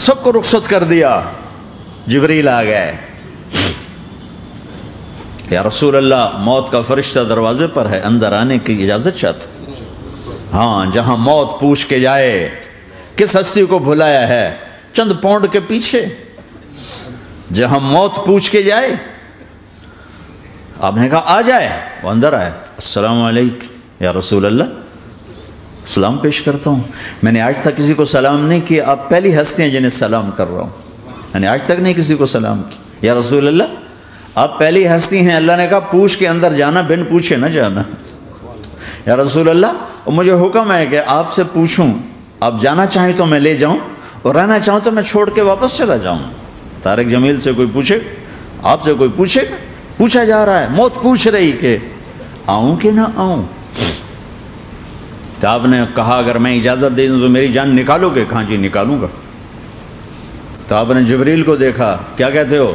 سب کو رخصت کر دیا. جبریل آ گئے. یا رسول اللہ موت کا فرشتہ دروازے پر ہے, اندر آنے کی اجازت چاہتا. ہاں, جہاں موت پوچھ کے جائے کس ہستی کو بھلایا ہے, چند پاؤنڈ کے پیچھے جہاں موت پوچھ کے جائے. آپ نے کہا آ جائے, وہ اندر آئے. السلام علیکم یا رسول اللہ, سلام پیش کرتا ہوں. میں نے آج تک کسی کو سلام نہیں کیا, آپ پہلی ہستی ہیں جنہیں سلام کر رہا ہوں. میں نے آج تک نہیں کسی کو سلام کیا. یا رسول اللہ آپ پہلی ہستی ہیں. اللہ نے کہا پوچھ کے اندر جانا, بن پوچھے نہ جانا. یا رسول اللہ مجھے حکم ہے کہ آپ سے پوچھوں, آپ جانا چاہیں تو میں لے جاؤں, اور رہنا چاہوں تو میں چھوڑ کے واپس چلا جاؤں. طارق جمیل سے کوئی پوچھے, آپ سے کوئی پوچھے, پوچھا جا رہا ہے, موت پوچھ رہی کہ آؤں کہ نہ آؤں. تو آپ نے کہا اگر میں اجازت دے دوں تو میری جان نکالو گے؟ کہاں جی نکالوں گا. تو آپ نے جبریل کو دیکھا, کیا کہتے ہو,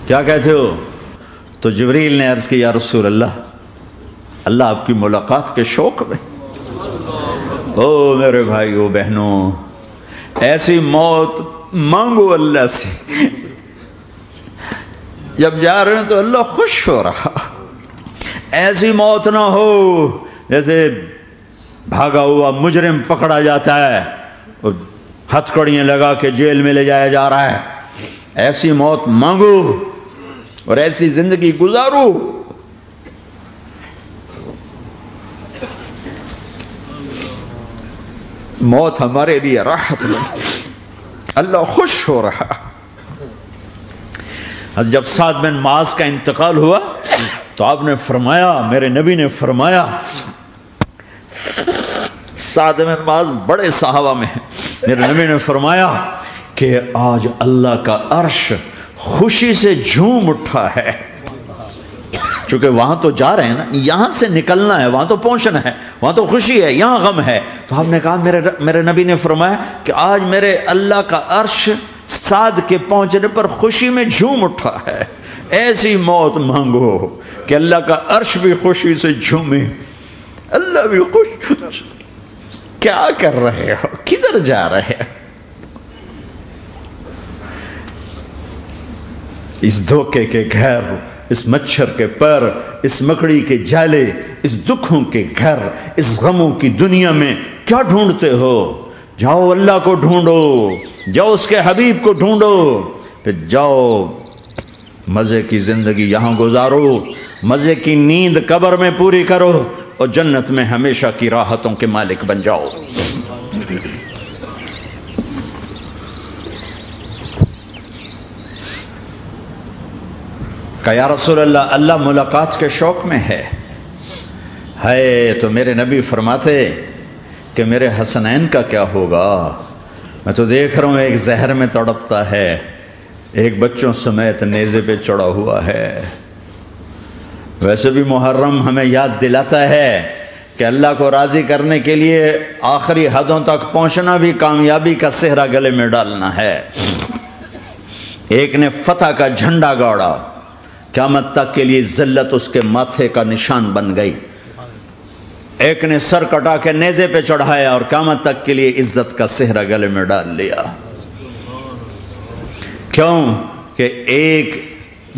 کیا کہتے ہو؟ تو جبریل نے عرض کی یا رسول اللہ, اللہ آپ کی ملاقات کے شوق میں. او میرے بھائیو بہنوں, ایسی موت مانگو اللہ سے. جب جا رہے ہیں تو اللہ خوش ہو رہا. ایسی موت نہ ہو جیسے بھاگا ہوا مجرم پکڑا جاتا ہے, ہتھکڑیاں لگا کے جیل میں لے جایا جا رہا ہے. ایسی موت مانگو اور ایسی زندگی گزارو. موت ہمارے لیے راحت ہے, اللہ خوش ہو رہا. جب سعد بن معاذ کا انتقال ہوا تو آپ نے فرمایا, میرے نبی نے فرمایا, سعد بن معاذ بڑے صحابہ میں ہیں, میرے نبی نے فرمایا کہ آج اللہ کا عرش خوشی سے جھوم اٹھا ہے. چونکہ وہاں تو جا رہے ہیں نا, یہاں سے نکلنا ہے, وہاں تو پہنچنا ہے, وہاں تو خوشی ہے, یہاں غم ہے. تو آپ نے کہا, میرے نبی نے فرمایا کہ آج میرے اللہ کا عرش سعد کے پہنچنے پر خوشی میں جھوم اٹھا ہے. ایسی موت مانگو کہ اللہ کا عرش بھی خوشی سے جھومے, اللہ بھی خوش. کیا کر رہے ہو, کدھر جا رہے ہو؟ اس دھوکے کے گھر, اس مچھر کے پر, اس مکڑی کے جالے, اس دکھوں کے گھر, اس غموں کی دنیا میں کیا ڈھونڈتے ہو؟ جاؤ اللہ کو ڈھونڈو, جاؤ اس کے حبیب کو ڈھونڈو, پھر جاؤ مزے کی زندگی یہاں گزارو, مزے کی نیند قبر میں پوری کرو, اور جنت میں ہمیشہ کی راحتوں کے مالک بن جاؤ. کہ یا رسول اللہ, اللہ ملاقات کے شوق میں ہے. تو میرے نبی فرماتے کہ میرے حسنین کا کیا ہوگا؟ میں تو دیکھ رہا ہوں ایک زہر میں تڑپتا ہے, ایک بچوں سمیت نیزے پہ چڑھا ہوا ہے. ویسے بھی محرم ہمیں یاد دلاتا ہے کہ اللہ کو راضی کرنے کے لیے آخری حدوں تک پہنچنا بھی کامیابی کا صحرا گلے میں ڈالنا ہے. ایک نے فتح کا جھنڈا گاڑا, قیامت تک کے لیے ذلت اس کے ماتھے کا نشان بن گئی. ایک نے سر کٹا کے نیزے پہ چڑھایا اور قیامت تک کے لیے عزت کا صحرا گلے میں ڈال لیا. کیوں کہ ایک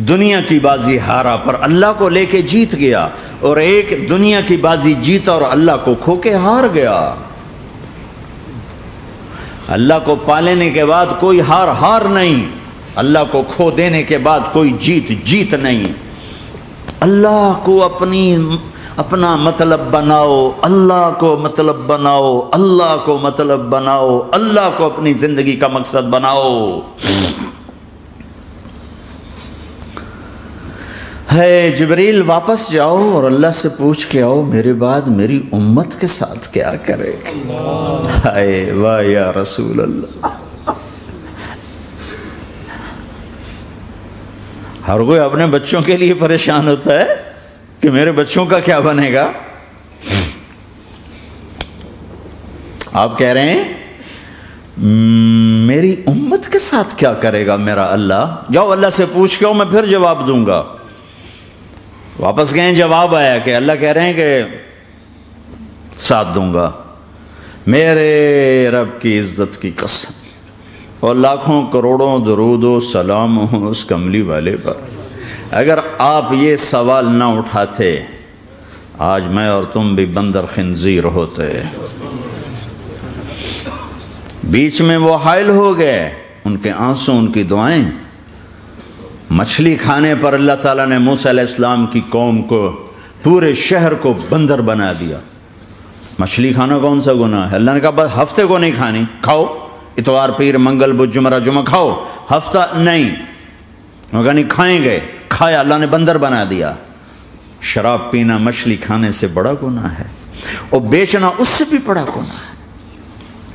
دنیا کی بازی ہارا پر اللہ کو لے کے جیت گیا, اور ایک دنیا کی بازی جیتا اور اللہ کو کھو کے ہار گیا. اللہ کو پالینے کے بعد کوئی ہار نہیں, اللہ کو کھو دینے کے بعد کوئی جیت نہیں. اللہ کو اپنا مطلب بناؤ, اللہ کو مطلب بناؤ, اللہ کو مطلب بناؤ, اللہ کو اپنی زندگی کا مقصد بناؤ. جبریل واپس جاؤ اور اللہ سے پوچھ کے آؤ میرے بعد میری امت کے ساتھ کیا کرے گا. واہ یا رسول اللہ. ہر کوئی اپنے بچوں کے لیے پریشان ہوتا ہے کہ میرے بچوں کا کیا بنے گا. آپ کہہ رہے ہیں میری امت کے ساتھ کیا کرے گا میرا اللہ. جاؤ اللہ سے پوچھ کے آؤ, میں پھر جواب دوں گا. واپس گئے, جواب آیا کہ اللہ کہہ رہے ہیں کہ ساتھ دوں گا. میرے رب کی عزت کی قسم, اور لاکھوں کروڑوں درود و سلام ہوں اس کملی والے پر۔ اگر آپ یہ سوال نہ اٹھاتے آج میں اور تم بھی بندر خنزیر ہوتے۔ بیچ میں وہ حائل ہو گئے، ان کے آنسو، ان کی دعائیں۔ مچھلی کھانے پر اللہ تعالیٰ نے موسیٰ علیہ السلام کی قوم کو، پورے شہر کو بندر بنا دیا۔ مچھلی کھانا کون سا گناہ ہے؟ اللہ نے کہا بس ہفتے کو نہیں کھانی، کھاؤ، اتوار پیر منگل بدھ جمعہ جمعہ کھاؤ، ہفتہ نہیں۔ وہ کہا نہیں کھائیں گے، کھایا، اللہ نے بندر بنا دیا۔ شراب پینا مچھلی کھانے سے بڑا گناہ ہے، اور بیچنا اس سے بھی بڑا گناہ ہے،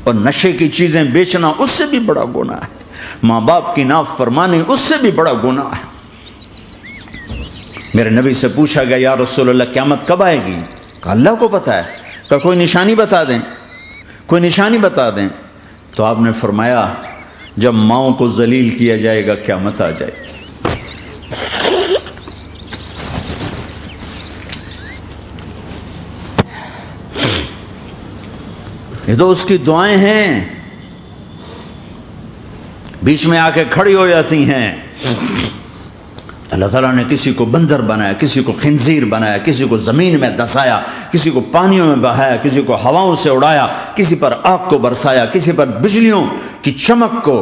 اور نشے کی چیزیں بیچنا اس سے بھی بڑا گناہ ہے، ماں باپ کی نافرمانی اس سے بھی بڑا گناہ ہے۔ میرے نبی سے پوچھا گیا یا رسول اللہ قیامت کب آئے گی؟ کہا اللہ کو پتہ ہے۔ کہا کوئی نشانی بتا دیں، کوئی نشانی بتا دیں۔ تو آپ نے فرمایا جب ماؤں کو ذلیل کیا جائے گا قیامت آ جائے گی۔ یہ تو اس کی دعائیں ہیں، بیچ میں آ کے کھڑی ہو جاتی ہیں۔ اللہ تعالیٰ نے کسی کو بندر بنایا، کسی کو خنزیر بنایا، کسی کو زمین میں دسایا، کسی کو پانیوں میں بہایا، کسی کو ہواؤں سے اڑایا، کسی پر آگ کو برسایا، کسی پر بجلیوں کی چمک کو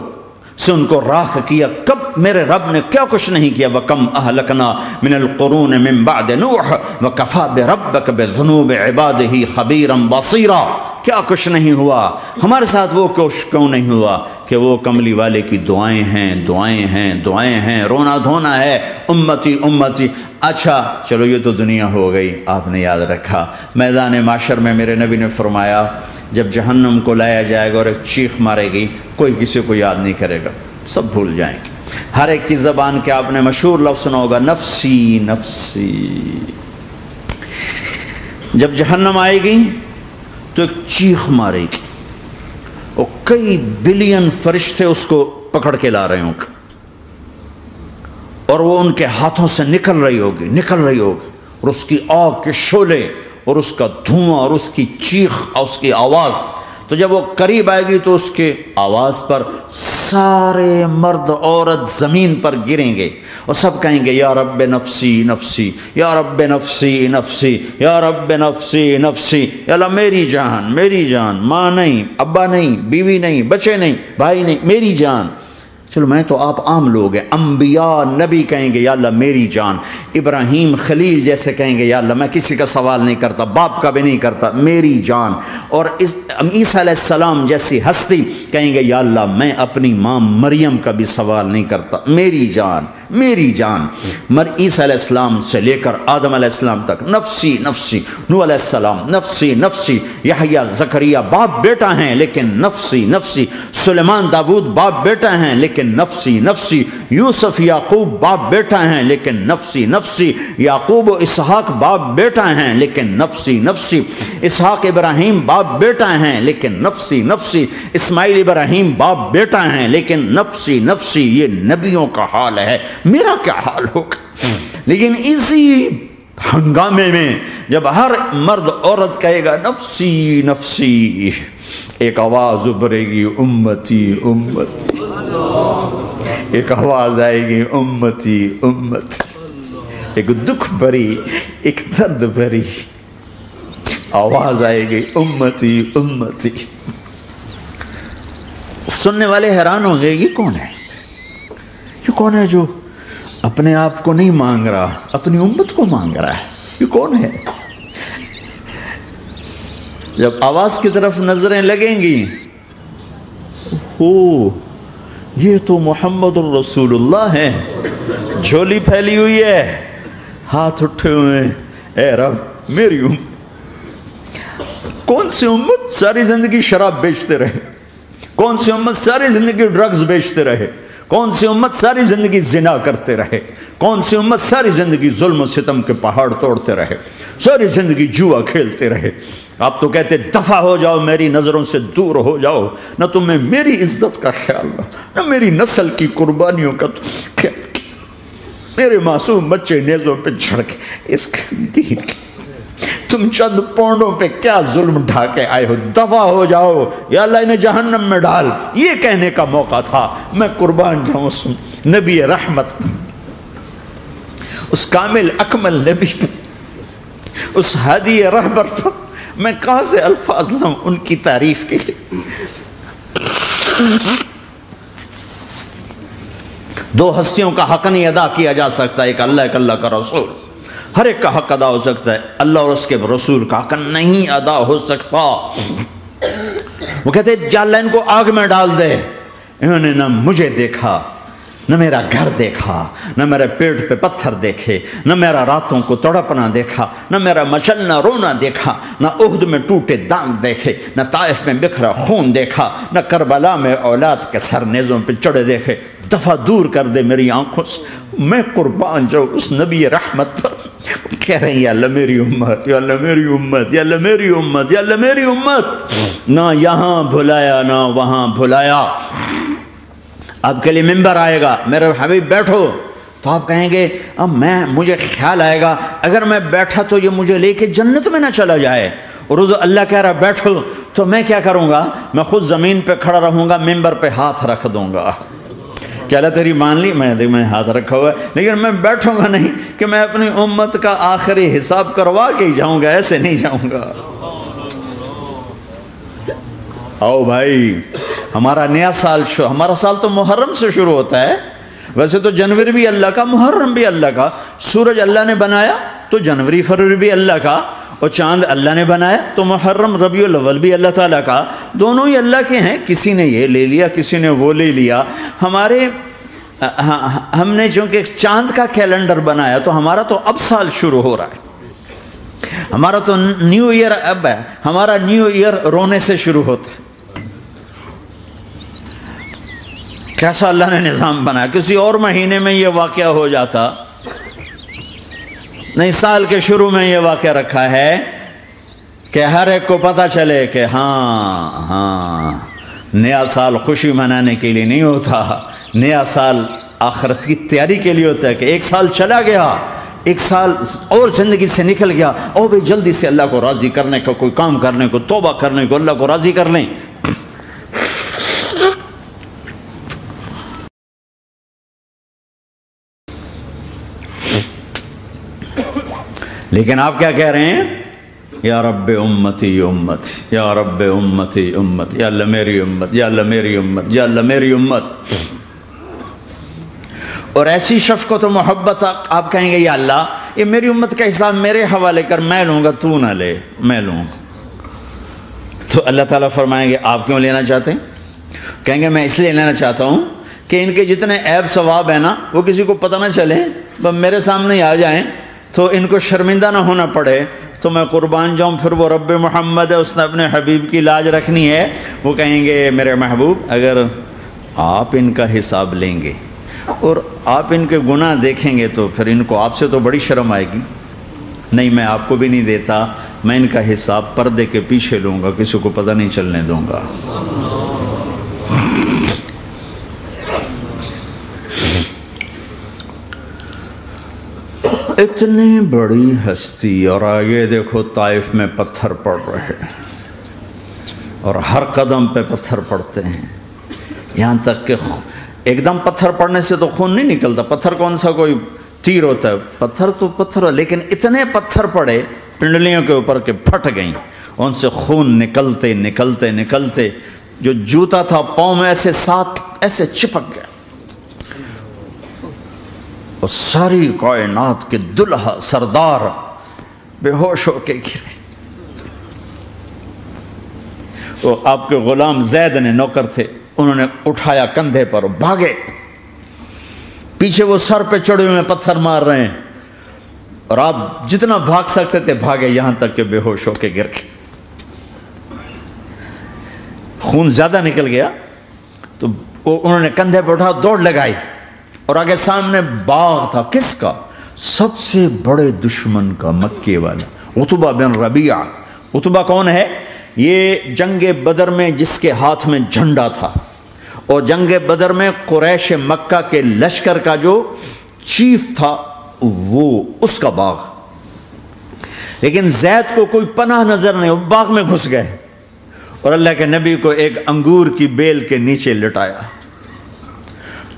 سے ان کو راکھ کیا۔ کب میرے رب نے کیا کچھ نہیں کیا۔ وَكَمْ أَهْلَكْنَا مِنَ الْقُرُونِ مِن بَعْدِ نُوحٍ وَكَفَىٰ بِرَبِّكَ بِذُنُوبِ عِبَادِهِ خَبِيرًا بَصِيرًا۔ کیا کچھ نہیں ہوا ہمارے ساتھ، وہ کچھ کیوں نہیں ہوا کہ وہ کملی والے کی دعائیں ہیں، دعائیں ہیں، دعائیں ہیں، رونا دھونا ہے، امتی امتی۔ اچھا چلو یہ تو دنیا ہو گئی، آپ نے یاد رکھا۔ میدان معاشر میں میرے نبی نے فرمایا جب جہنم کو لایا جائے گا اور ایک چیخ مارے گی، کوئی کسی کو یاد نہیں کرے گا، سب بھول جائیں گے۔ ہر ایک کی زبان کے آپ نے مشہور لفظ سنا ہوگا نفسی نفسی۔ جب جہنم آئے گی تو ایک چیخ مارے گی، اور کئی بلین فرشتے اس کو پکڑ کے لا رہے ہوں گے، اور وہ ان کے ہاتھوں سے نکل رہی ہوگی، اور اس کی آگ کے شعلے اور اس کا دھواں اور اس کی چیخ اور اس کی آواز۔ تو جب وہ قریب آئے گی تو اس کے آواز پر سارے مرد عورت زمین پر گریں گے اور سب کہیں گے یا رب نفسی نفسی، یا رب نفسی نفسی، یا رب نفسی نفسی۔ یا اللہ میری جان، میری جان، ماں نہیں، ابا نہیں، بیوی نہیں، بچے نہیں، بھائی نہیں، میری جان۔ چلو میں تو آپ عام لوگ ہیں، انبیاء نبی کہیں گے یا اللہ میری جان، ابراہیم خلیل جیسے کہیں گے یا اللہ میں کسی کا سوال نہیں کرتا، باپ کا بھی نہیں کرتا، میری جان۔ اور عیسیٰ علیہ السلام جیسی ہستی کہیں گے یا اللہ میں اپنی ماں مریم کا بھی سوال نہیں کرتا، میری جان، میری جان۔ عیسیٰ علیہ السلام سے لے کر آدم علیہ السلام تک نفسی نفسی، نوح علیہ السلام نفسی نفسی، یحییٰ زکریا باپ بیٹا ہیں لیکن نفسی نفسی، سلیمان داؤد باپ بیٹا ہیں لیکن نفسی نفسی، یوسف یعقوب باپ بیٹا ہیں لیکن نفسی نفسی، یعقوب و اسحاق باپ بیٹا ہیں لیکن نفسی نفسی، اسحاق ابراہیم باپ بیٹا ہیں لیکن نفسی نفسی، اسماعیل ابراہیم باپ بیٹا ہیں لیکن نفسی نفسی۔ یہ نبیوں کا حال ہے، میرا کیا حال ہوگا؟ لیکن اسی ہنگامے میں جب ہر مرد عورت کہے گا نفسی نفسی، ایک آواز ابھرے گی امتی امتی، ایک آواز آئے گی امتی امتی، ایک دکھ بھری، ایک درد بھری آواز آئے گی امتی امتی۔ سننے والے حیران ہوں گے یہ کون ہے، یہ کون ہے جو اپنے آپ کو نہیں مانگ رہا، اپنی امت کو مانگ رہا ہے، یہ کون ہے؟ جب آواز کی طرف نظریں لگیں گی، او یہ تو محمد الرسول اللہ ہے، جھولی پھیلی ہوئی ہے، ہاتھ اٹھے ہوئے ہیں، اے رب میری امت۔ کون سی امت ساری زندگی شراب بیچتے رہے، کون سی امت ساری زندگی ڈرگز بیچتے رہے، کون سی امت ساری زندگی زنا کرتے رہے، کون سی امت ساری زندگی ظلم و ستم کے پہاڑ توڑتے رہے، ساری زندگی جوا کھیلتے رہے۔ آپ تو کہتے دفع ہو جاؤ، میری نظروں سے دور ہو جاؤ، نہ تمہیں میری عزت کا خیال نہ میری نسل کی قربانیوں کا خیال، میرے معصوم بچے نیزوں پہ جھڑ کے اس کے دین کی تم چند پونڈوں پہ کیا ظلم ڈھا کے آئے ہو، دفع ہو جاؤ یا اللہ انہیں جہنم میں ڈال، یہ کہنے کا موقع تھا۔ میں قربان جاؤں اس نبی رحمت، اس کامل اکمل نبی پر، اس ہادی رہبر پر میں کہاں سے الفاظ لوں ان کی تعریف کے لیے۔ دو ہستیوں کا حق نہیں ادا کیا جا سکتا، ایک اللہ، ایک اللہ کا رسول۔ ہر ایک کا حق ادا ہو سکتا ہے، اللہ اور اس کے رسول کا حق نہیں ادا ہو سکتا۔ وہ کہتے جا اللہ ان کو آگ میں ڈال دے۔ انہوں نے نہ مجھے دیکھا، نہ میرا گھر دیکھا، نہ میرے پیٹ پہ پتھر دیکھے، نہ میرا راتوں کو تڑپنا دیکھا، نہ میرا مچلنا رونا دیکھا، نہ احد میں ٹوٹے دانت دیکھے، نہ طائف میں بکھرا خون دیکھا، نہ کربلا میں اولاد کے سر نیزوں پہ چڑھے دیکھے۔ دفعہ دور کر دے میری آنکھوں سے۔ میں قربان جاؤں اس نبی رحمت پر۔ کہہ رہے ہیں یا اللہ میری امت، یا اللہ میری امت، یا اللہ میری امت، یا اللہ میری امت۔ نہ یہاں بھلایا نہ وہاں بھلایا۔ آپ کے لیے ممبر آئے گا، میرے حبیب بیٹھو، تو آپ کہیں گے اب مجھے خیال آئے گا اگر میں بیٹھا تو یہ مجھے لے کے جنت میں نہ چلا جائے، اور اللہ کہہ رہا بیٹھو تو میں کیا کروں گا؟ میں خود زمین پہ کھڑا رہوں گا، ممبر پہ ہاتھ رکھ دوں گا کہ اللہ تیری مان لی، میں ہاتھ رکھا ہوا ہے، لیکن میں بیٹھوں گا نہیں کہ میں اپنی امت کا آخری حساب کروا کے ہی جاؤں گا، ایسے نہیں جاؤں گا۔ آؤ بھائی، ہمارا نیا سال ہمارا سال تو محرم سے شروع ہوتا ہے، ویسے تو جنوری بھی اللہ کا، محرم بھی اللہ کا، سورج اللہ نے بنایا تو جنوری فروری بھی اللہ کا، اور چاند اللہ نے بنایا تو محرم ربیع الاول بھی اللہ تعالیٰ کا، دونوں ہی اللہ کے ہیں۔ کسی نے یہ لے لیا، کسی نے وہ لے لیا۔ ہم نے چونکہ چاند کا کیلنڈر بنایا تو ہمارا تو اب سال شروع ہو رہا ہے، ہمارا تو نیو ایئر اب ہے، ہمارا نیو ایئر رونے سے شروع ہوتا ہے۔ کیسا اللہ نے نظام بنایا، کسی اور مہینے میں یہ واقعہ ہو جاتا، نہیں سال کے شروع میں یہ واقعہ رکھا ہے کہ ہر ایک کو پتہ چلے کہ ہاں نیا سال خوشی منانے کے لیے نہیں ہوتا، نیا سال آخرت کی تیاری کے لیے ہوتا ہے کہ ایک سال چلا گیا، ایک سال اور زندگی سے نکل گیا، او بھئی جلدی سے اللہ کو راضی کرنے کو، کوئی کام کرنے کو، توبہ کرنے کو، اللہ کو راضی کر لیں۔ لیکن آپ کیا کہہ رہے ہیں؟ یا رب امتی امت، یا رب امتی امت، یا اللہ میری امت، یا اللہ میری امت، یا اللہ میری امت۔ اور ایسی شفقت و محبت آپ کہیں گے یا اللہ یہ میری امت کا حساب میرے حوالے کر، میں لوں گا، تو نہ لے، میں لوں گا۔ تو اللہ تعالیٰ فرمائیں گے آپ کیوں لینا چاہتے ہیں؟ کہیں گے میں اس لیے لینا چاہتا ہوں کہ ان کے جتنے عیب ثواب ہیں نا وہ کسی کو پتہ نہ چلے، بس میرے سامنے ہی آ جائیں تو ان کو شرمندہ نہ ہونا پڑے، تو میں قربان جاؤں۔ پھر وہ رب محمد ہے، اس نے اپنے حبیب کی لاج رکھنی ہے، وہ کہیں گے میرے محبوب اگر آپ ان کا حساب لیں گے اور آپ ان کے گناہ دیکھیں گے تو پھر ان کو آپ سے تو بڑی شرم آئے گی، نہیں میں آپ کو بھی نہیں دیتا، میں ان کا حساب پردے کے پیچھے لوں گا، کسی کو پتہ نہیں چلنے دوں گا۔ اتنی بڑی ہستی، اور آگے دیکھو طائف میں پتھر پڑ رہے ہیں، اور ہر قدم پہ پتھر پڑتے ہیں، یہاں تک کہ ایک دم پتھر پڑنے سے تو خون نہیں نکلتا، پتھر کون سا کوئی تیر ہوتا ہے، پتھر تو پتھر، لیکن اتنے پتھر پڑے پنڈلیوں کے اوپر کہ پھٹ گئیں، ان سے خون نکلتے نکلتے نکلتے جو جوتا تھا پاؤں میں ایسے چپک گیا، اور ساری کائنات کے دلہا سردار بے ہوش ہو کے گرے۔ وہ آپ کے غلام زید نے نوکر تھے، انہوں نے اٹھایا کندھے پر، بھاگے، پیچھے وہ سر پہ چڑھے ہوئے پتھر مار رہے ہیں، اور آپ جتنا بھاگ سکتے تھے بھاگے، یہاں تک کہ بے ہوش ہو کے گر گئے۔ خون زیادہ نکل گیا تو انہوں نے کندھے پہ اٹھا، دوڑ لگائی، اور آگے سامنے باغ تھا، کس کا؟ سب سے بڑے دشمن کا، مکے والا عتبہ بن ربیعہ۔ عتبہ کون ہے؟ یہ جنگ بدر میں جس کے ہاتھ میں جھنڈا تھا، اور جنگ بدر میں قریش مکہ کے لشکر کا جو چیف تھا وہ، اس کا باغ۔ لیکن زید کو کوئی پناہ نظر نہیں، وہ باغ میں گھس گئے اور اللہ کے نبی کو ایک انگور کی بیل کے نیچے لٹایا۔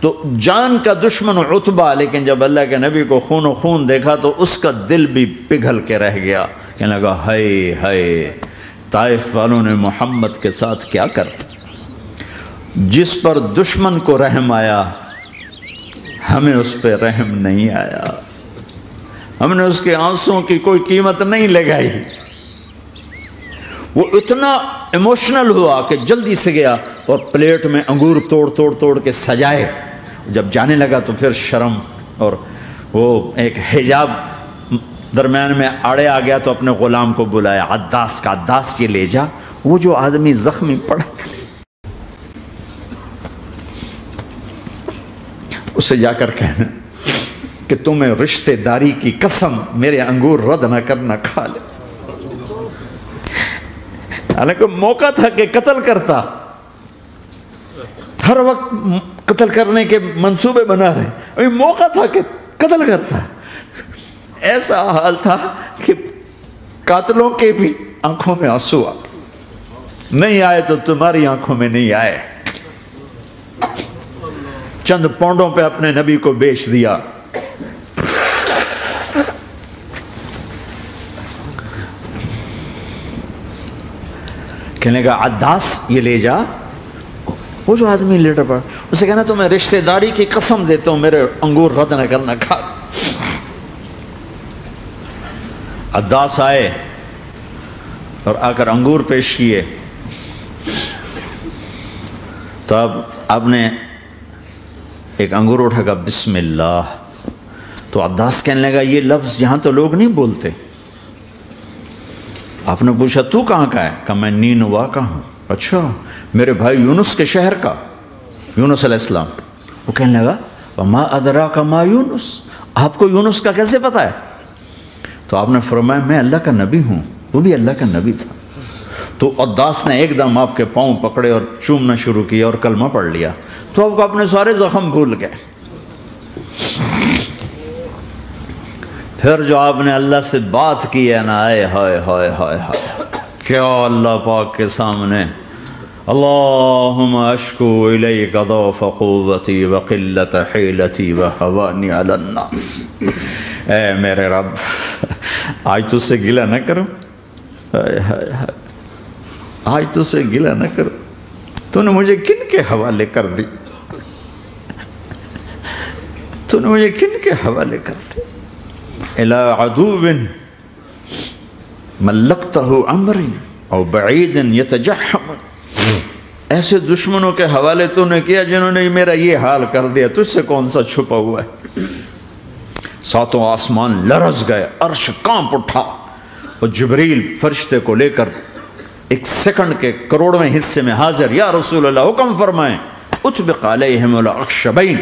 تو جان کا دشمن عتبہ، لیکن جب اللہ کے نبی کو خون و خون دیکھا تو اس کا دل بھی پگھل کے رہ گیا، کہنے لگا ہائے ہائے، طائف والوں نے محمد کے ساتھ کیا کرتا۔ جس پر دشمن کو رحم آیا ہمیں اس پہ رحم نہیں آیا، ہم نے اس کے آنسوں کی کوئی قیمت نہیں لگائی۔ وہ اتنا ایموشنل ہوا کہ جلدی سے گیا اور پلیٹ میں انگور توڑ کے سجائے۔ جب جانے لگا تو پھر شرم اور وہ ایک حجاب درمیان میں آڑے آ گیا، تو اپنے غلام کو بلایا، عداس کا، عداس یہ لے جا وہ جو آدمی زخمی پڑا، اسے جا کر کہنا کہ تمہیں رشتہ داری کی قسم میرے انگور رد نہ کرنا، کھا لے۔ حالانکہ موقع تھا کہ قتل کرتا، ہر وقت قتل کرنے کے منصوبے بنا رہے، ابھی موقع تھا کہ قتل کرتا۔ ایسا حال تھا کہ قاتلوں کے بھی آنکھوں میں آنسو آ نہیں آئے تو تمہاری آنکھوں میں نہیں آئے۔ چند پونڈوں پہ اپنے نبی کو بیچ دیا۔ کہنے لگا عداس یہ لے جا، وہ جو آدمی لیٹر پڑا، اسے کہنا تو میں رشتہ داری کی قسم دیتا ہوں میرے انگور رد نہ کرنا، کھا۔ عداس آئے اور آ کر انگور پیش کیے، تو اب آپ نے ایک انگور اٹھا کر بسم اللہ، تو عداس کہنے لگا یہ لفظ یہاں تو لوگ نہیں بولتے۔ آپ نے پوچھا تو کہاں کا ہے؟ کہا میں نینوا کا ہوں۔ اچھا، میرے بھائی یونس کے شہر کا، یونس علیہ السلام۔ وہ کہنے لگا وما ادراک ما یونس، آپ کو یونس کا کیسے پتا ہے؟ تو آپ نے فرمایا میں اللہ کا نبی ہوں، وہ بھی اللہ کا نبی تھا۔ تو عداس نے ایک دم آپ کے پاؤں پکڑے اور چومنا شروع کیا اور کلمہ پڑھ لیا، تو آپ کو اپنے سارے زخم بھول گئے۔ پھر جو آپ نے اللہ سے بات کی ہے نا، آئے ہائے ہائے ہائے ہائے، کیا اللہ پاک کے سامنے اللہم اشکو الیک ضعف قوتی وقلت حیلتی وہوانی علی الناس، اے میرے رب آج تجھ سے گلہ نہ کروں، آج تجھ سے گلہ نہ کروں، تو نے مجھے کن کے حوالے کر دی، تو نے مجھے کن کے حوالے کر دی، الی عدو ملکتہ عمری او بعید یتجحم، ایسے دشمنوں کے حوالے تو نے کیا جنہوں نے میرا یہ حال کر دیا، تجھ سے کون سا چھپا ہوا ہے۔ ساتوں آسمان لرز گئے، عرش کانپ اٹھا، اور جبریل فرشتے کو لے کر ایک سیکنڈ کے کروڑویں حصے میں حاضر، یا رسول اللہ حکم فرمائیں اطبق علیہم الاخشبین،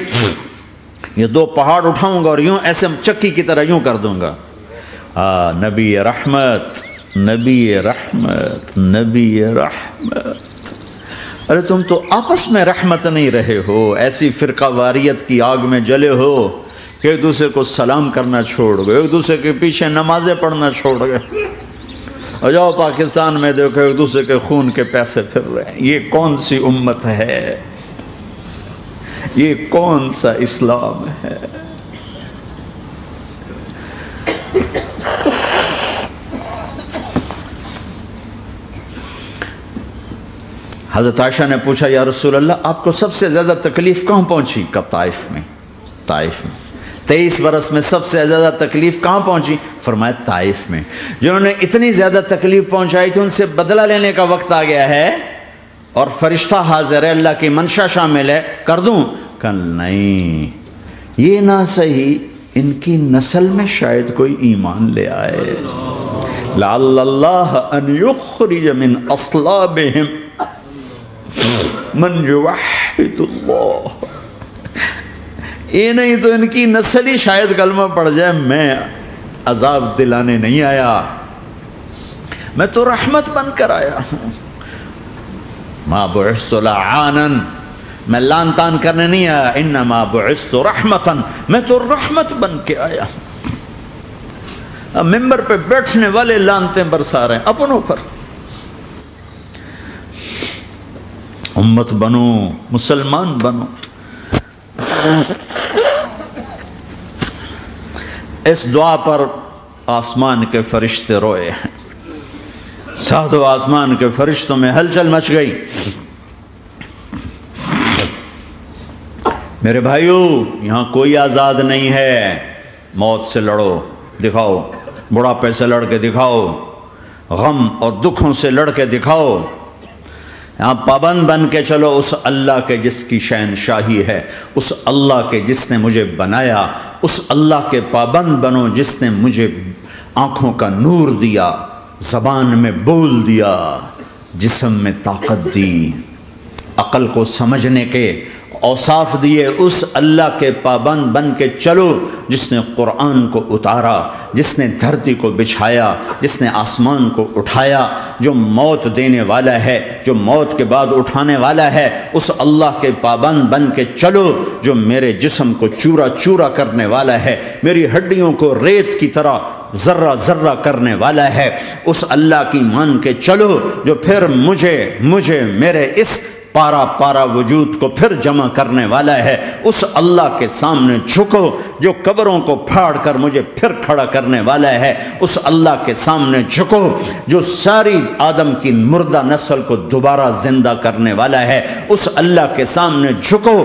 یہ دو پہاڑ اٹھاؤں گا اور یوں ایسے چکی کی طرح یوں کر دوں گا۔ نبی رحمت، نبی رحمت، نبی رحمت۔ ارے تم تو آپس میں رحمت نہیں رہے ہو، ایسی فرقہ واریت کی آگ میں جلے ہو کہ ایک دوسرے کو سلام کرنا چھوڑ گئے، ایک دوسرے کے پیچھے نمازیں پڑھنا چھوڑ گئے، اور جاؤ پاکستان میں دیکھو ایک دوسرے کے خون کے پیسے پھر رہے ہیں۔ یہ کون سی امت ہے؟ یہ کون سا اسلام ہے؟ حضرت عائشہ نے پوچھا یا رسول اللہ آپ کو سب سے زیادہ تکلیف کہاں پہنچی؟ کہا طائف میں، طائف میں۔ 23 برس میں سب سے زیادہ تکلیف کہاں پہنچی؟ فرمایا طائف میں۔ جنہوں نے اتنی زیادہ تکلیف پہنچائی تھی ان سے بدلہ لینے کا وقت آ گیا ہے، اور فرشتہ حاضر ہے، اللہ کی منشا شامل ہے، کر دوں؟ کہ نہیں، یہ نہ صحیح، ان کی نسل میں شاید کوئی ایمان لے آئے، لعل اللہ ان یخرج من اصلابہم من یوحد اللہ، یہ نہیں تو ان کی نسل ہی شاید کلمہ پڑھ جائے۔ میں عذاب دلانے نہیں آیا، میں تو رحمت بن کر آیا ہوں۔ ما بعثت لعانا، میں لان تان کرنے نہیں آیا، انما بعثت رحمتا، میں تو رحمت بن کے آیا ہوں۔ اب ممبر پہ بیٹھنے والے لانتیں برسا رہے ہیں اپنوں پر۔ امت بنو، مسلمان بنو۔ اس دعا پر آسمان کے فرشتے روئے ہیں، ساتوں آسمان کے فرشتوں میں ہلچل مچ گئی۔ میرے بھائیو، یہاں کوئی آزاد نہیں ہے، موت سے لڑو، دکھاؤ، بڑھاپے سے لڑ کے دکھاؤ، غم اور دکھوں سے لڑ کے دکھاؤ، یہاں پابند بن کے چلو اس اللہ کے جس کی شہنشاہی ہے، اس اللہ کے جس نے مجھے بنایا، اس اللہ کے پابند بنو جس نے مجھے آنکھوں کا نور دیا، زبان میں بول دیا، جسم میں طاقت دی، عقل کو سمجھنے کے اوصاف دیے، اس اللہ کے پابند بن کے چلو جس نے قرآن کو اتارا، جس نے دھرتی کو بچھایا، جس نے آسمان کو اٹھایا، جو موت دینے والا ہے، جو موت کے بعد اٹھانے والا ہے، اس اللہ کے پابند بن کے چلو جو میرے جسم کو چورا چورا کرنے والا ہے، میری ہڈیوں کو ریت کی طرح ذرہ ذرہ کرنے والا ہے، اس اللہ کی مان کے چلو جو پھر مجھے میرے اس پارا پارا وجود کو پھر جمع کرنے والا ہے، اس اللہ کے سامنے جھکو جو قبروں کو پھاڑ کر مجھے پھر کھڑا کرنے والا ہے، اس اللہ کے سامنے جھکو جو ساری آدم کی مردہ نسل کو دوبارہ زندہ کرنے والا ہے، اس اللہ کے سامنے جھکو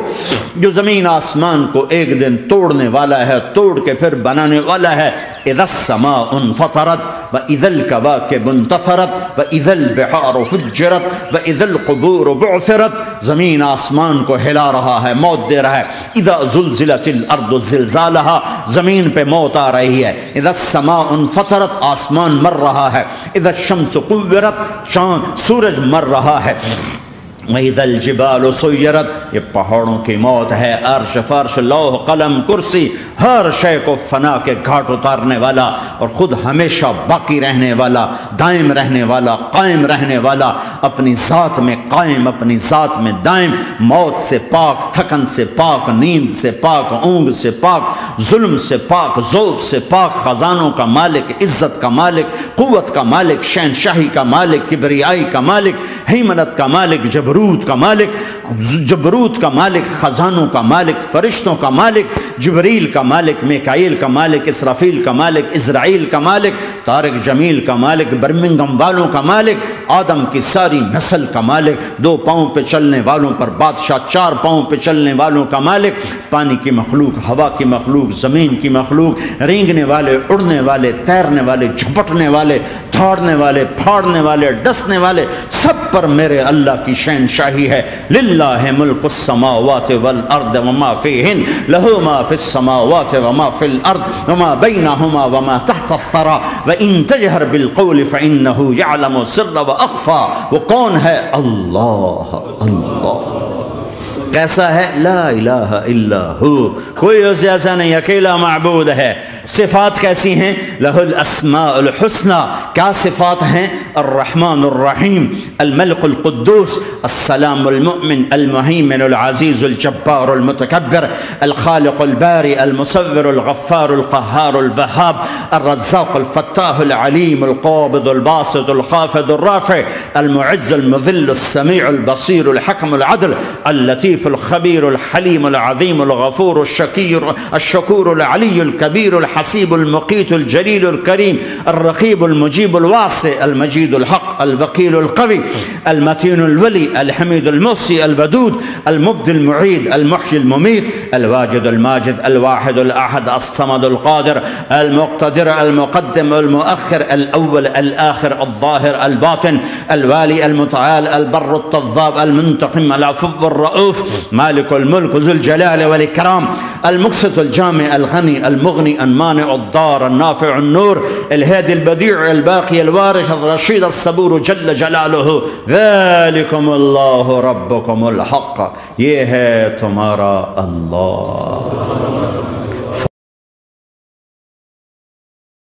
جو زمین آسمان کو ایک دن توڑنے والا ہے، توڑ کے پھر بنانے والا ہے۔ اذا السماء انفطرت واذا الكواكب انتثرت واذا البحار فجرت واذا القبور بعثرت، زمین آسمان کو ہلا رہا ہے، موت دے رہا ہے۔ اذا زلزلت الارض زلزالها، زمین پہ موت آ رہی ہے۔ اذا السماء انفطرت، آسمان مر رہا ہے۔ اذا الشمس قورت، چاند سورج مر رہا ہے۔ وَإِذَا الْجِبَالُ سُيِّرَتْ، یہ پہاڑوں کی موت ہے۔ عرش فرش لوح قلم کرسی ہر شے کو فنا کے گھاٹ اتارنے والا اور خود ہمیشہ باقی رہنے والا، دائم رہنے والا، قائم رہنے والا، اپنی ذات میں قائم، اپنی ذات میں دائم، موت سے پاک، تھکن سے پاک، نیند سے پاک، اونگ سے پاک، ظلم سے پاک، ذوق سے پاک، خزانوں کا مالک، عزت کا مالک، قوت کا مالک، شہنشاہی کا مالک، کبریائی کا مالک، ہیمنت کا مالک، جبروت کا مالک، خزانوں کا مالک، فرشتوں کا مالک، جبریل کا مالک، میکائیل کا مالک، اسرافیل کا مالک، اسرائیل کا مالک، طارق جمیل کا مالک، برمنگم والوں کا مالک، آدم کی ساری نسل کا مالک، 2 پاؤں پہ چلنے والوں پر بادشاہ، 4 پاؤں پہ چلنے والوں کا مالک، پانی کی مخلوق، ہوا کی مخلوق، زمین کی مخلوق، رینگنے والے، اڑنے والے، تیرنے والے، جھپٹنے والے، دھاڑنے والے، پھاڑنے والے، ڈسنے والے، سب پر میرے اللہ کی شہنشاہی ہے۔ للہ ملک السماوات والارض وما فیہن، لہ ما فی السماوات وما فی الارض وما بینہما وما تحت الثری وان تجہر بالقول فانہ یعلم السر واخفی۔ وہ کون ہے؟ اللہ۔ اللہ کیسا ہے؟ لا الہ الا ہو، کوئی اس جیسا نہیں، اکیلا معبود ہے۔ صفات کیسی ہیں؟ لہ الاسماء الحسنى، کیا صفات ہیں؟ الرحمن الرحیم، الملک القدوس، السلام المؤمن، المہیمن العزیز الجبار المتکبر، الخالق الباری المصور الغفار القہار الوہاب، الرزاق الفتاح العلیم القابض الباسط الخافض الرافع، المعز المذل السمیع البصیر الحکم العدل، اللطیف الخبیر الحلیم العظیم الغفور الشکور العلی الکبیر الحسیب المقیت الجلیل الکریم، الرقیب المجیب الواسع، المجید الحق، الوکیل القوی، المتین الولی، الحمید المحصی، الودود، المبدی المعید، المحیی الممیت، الواجد الماجد، الواحد الاحد، الصمد القادر، المقتدر، المقدم المؤخر، الاول الآخر، الظاهر الباطن، الوالی المتعال، البر التضاب، المنتقم، العفو الرؤوف، مالك الملك ذو الجلال والإكرام، المقسط الجامع الغني المغني المانع الضار النافع النور، الهادي البديع الباقي الوارث الرشيد الصبور جل جلاله، ذلكم الله ربكم الحق، یہ ہے تمہارا اللہ۔